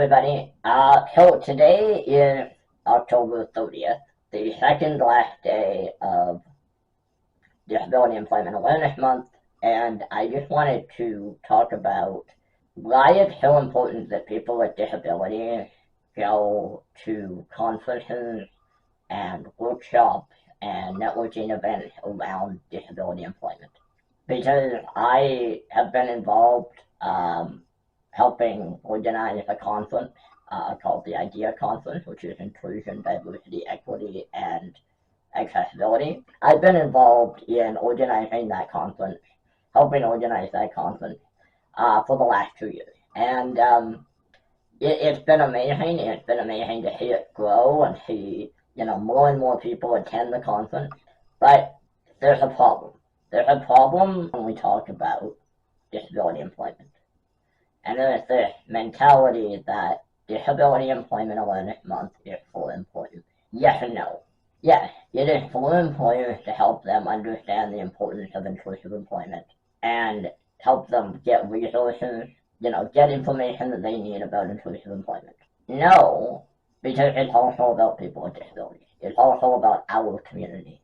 everybody. So today is October 30th, the second last day of Disability Employment Awareness Month, and I just wanted to talk about why it's so important that people with disabilities go to conferences and workshops and networking events around disability employment. Because I have been involved helping organize a conference called the IDEA Conference, which is Inclusion, Diversity, Equity, and Accessibility. I've been involved in organizing that conference, helping organize that conference for the last 2 years. And it's been amazing. It's been amazing to see it grow and see, more and more people attend the conference. But there's a problem. There's a problem when we talk about disability employment. And there's this mentality that Disability Employment Awareness Month is for employers. Yes and no. Yes, it is for employers to help them understand the importance of inclusive employment and help them get resources, get information that they need about inclusive employment. No, because it's also about people with disabilities. It's also about our community.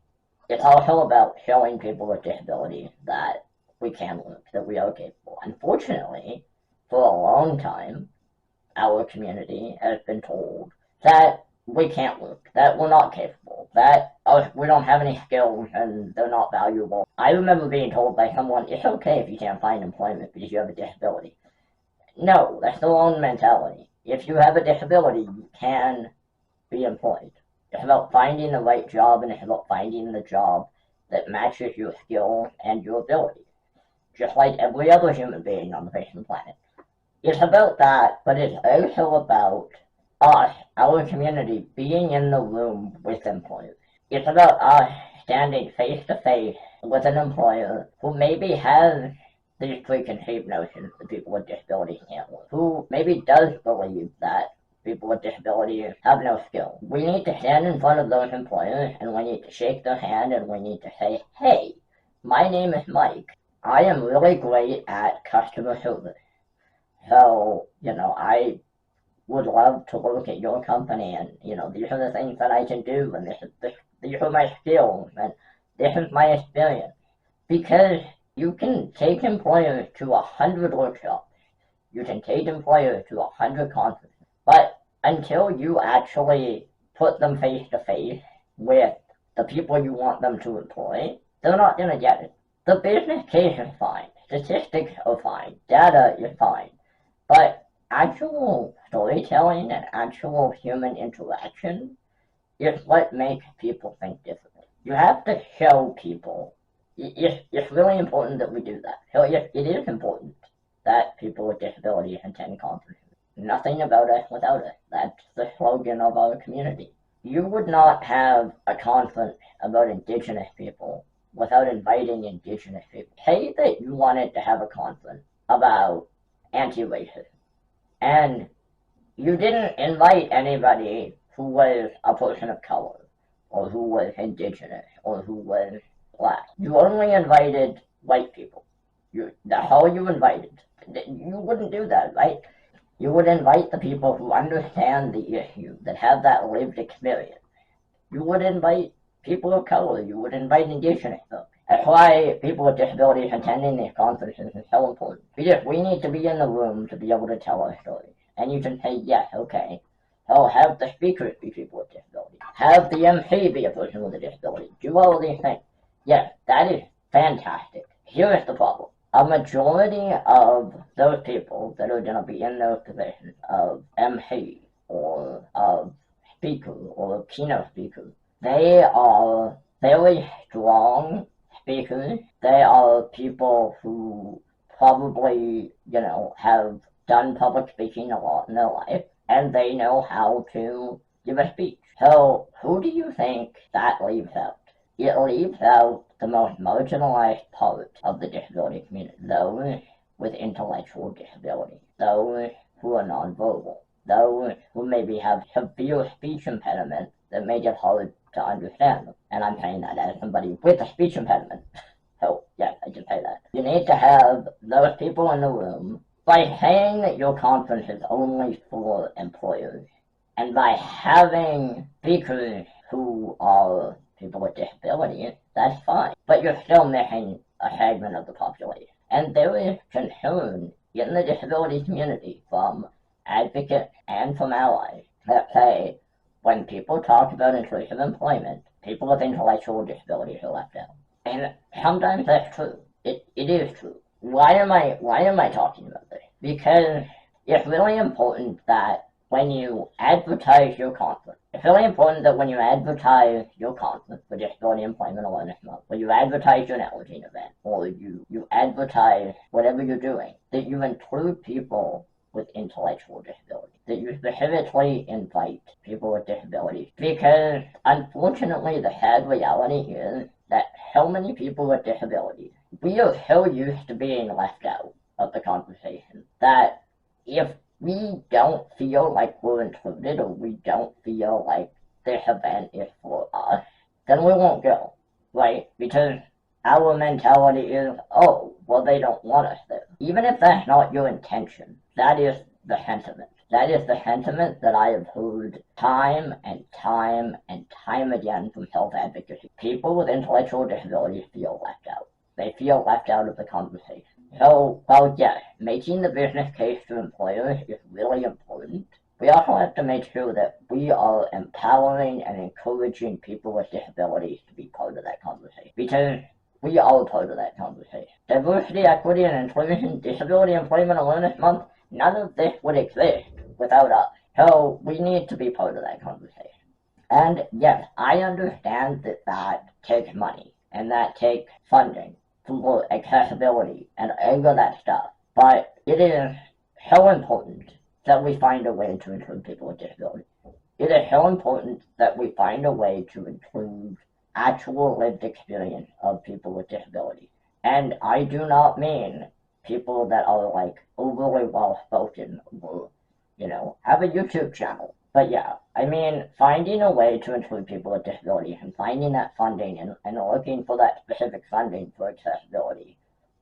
It's also about showing people with disabilities that we can work, that we are capable. Unfortunately, for a long time, our community has been told that we can't work, that we're not capable, that we don't have any skills and they're not valuable. I remember being told by someone, it's okay if you can't find employment because you have a disability. No, that's the wrong mentality. If you have a disability, you can be employed. It's about finding the right job, and it's about finding the job that matches your skills and your abilities, just like every other human being on the face of the planet. It's about that, but it's also about us, our community, being in the room with employers. It's about us standing face to face with an employer who maybe has these preconceived notions that people with disabilities can't work, who maybe does believe that people with disabilities have no skill. We need to stand in front of those employers and we need to shake their hand and we need to say, hey, my name is Mike. I am really great at customer service. So, I would love to look at your company and, these are the things that I can do and these are my skills and this is my experience. Because you can take employers to 100 workshops. You can take employers to 100 conferences. But until you actually put them face to face with the people you want them to employ, they're not going to get it. The business case is fine. Statistics are fine. Data is fine. But actual storytelling and actual human interaction is what makes people think differently. You have to show people. It's really important that we do that. So it is important that people with disabilities attend conferences. Nothing about us without us. That's the slogan of our community. You would not have a conference about Indigenous people without inviting Indigenous people. Say that you wanted to have a conference about anti-racism, and you didn't invite anybody who was a person of color, or who was Indigenous, or who was Black. You only invited white people. That's all you invited. You wouldn't do that, right? You would invite the people who understand the issue, that have that lived experience. You would invite people of color. You would invite Indigenous folks. That's why people with disabilities attending these conferences is so important. Because we need to be in the room to be able to tell our stories. And you can say, yes, okay. So have the speakers be people with disabilities. Have the MC be a person with a disability. Do all of these things. Yes, that is fantastic. Here's the problem. A majority of those people that are going to be in those positions of MC or of speaker or of keynote speakers, they are very strong speakers. They are people who probably, have done public speaking a lot in their life, and they know how to give a speech. So who do you think that leaves out? It leaves out the most marginalized part of the disability community, those with intellectual disability, those who are nonverbal, those who maybe have severe speech impediment that make it hard to understand them. And I'm saying that as somebody with a speech impediment. So, yes, I can say that. You need to have those people in the room by saying that your conference is only for employers, and by having speakers who are people with disabilities, that's fine. But you're still missing a segment of the population. And there is concern in the disability community from advocates and from allies that say when people talk about inclusive employment, people with intellectual disabilities are left out. And sometimes that's true. It is true. Why am I talking about this? Because it's really important that when you advertise your conference, it's really important that when you advertise your conference for Disability Employment Awareness Month, or you advertise your networking event, or you advertise whatever you're doing, that you include people with intellectual disabilities, that you specifically invite people with disabilities. Because unfortunately, the sad reality is that so many people with disabilities, we are so used to being left out of the conversation that if we don't feel like we're included or we don't feel like this event is for us, then we won't go, right? Because our mentality is, oh, well, they don't want us there. Even if that's not your intention, that is the sentiment. That is the sentiment that I have heard time and time and time again from self-advocacy. People with intellectual disabilities feel left out. They feel left out of the conversation. So, while yes, making the business case to employers is really important, we also have to make sure that we are empowering and encouraging people with disabilities to be part of that conversation. Because we are part of that conversation. Diversity, equity, and inclusion, Disability Employment Awareness Month, none of this would exist without us. So we need to be part of that conversation. And yes, I understand that that takes money and that takes funding for accessibility and all of that stuff. But it is so important that we find a way to include people with disabilities. It is so important that we find a way to include actual lived experience of people with disabilities. And I do not mean people that are like overly well spoken or, have a YouTube channel. But yeah, I mean, finding a way to include people with disabilities and finding that funding and looking for that specific funding for accessibility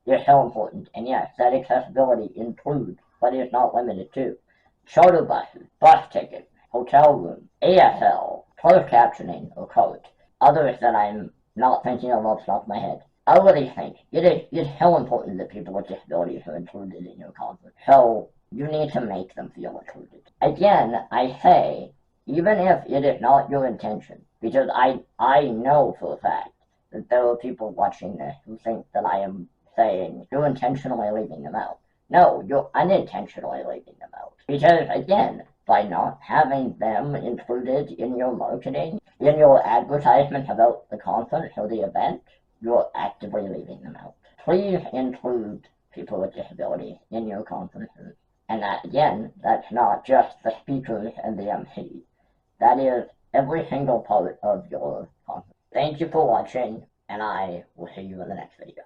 is so important. And yes, that accessibility includes, but is not limited to, shuttle buses, bus tickets, hotel rooms, ASL, closed captioning or codes, others that I'm not thinking of off the top of my head. All of these things, it is so important that people with disabilities are included in your conference. So you need to make them feel included. Again, I say, even if it is not your intention, because I know for a fact that there are people watching this who think that I am saying you're intentionally leaving them out. No, you're unintentionally leaving them out. Because again, by not having them included in your marketing, in your advertisements about the conference or the event, you're actively leaving them out. Please include people with disabilities in your conferences. And that, again, that's not just the speakers and the MCs. That is every single part of your conference. Thank you for watching, and I will see you in the next video.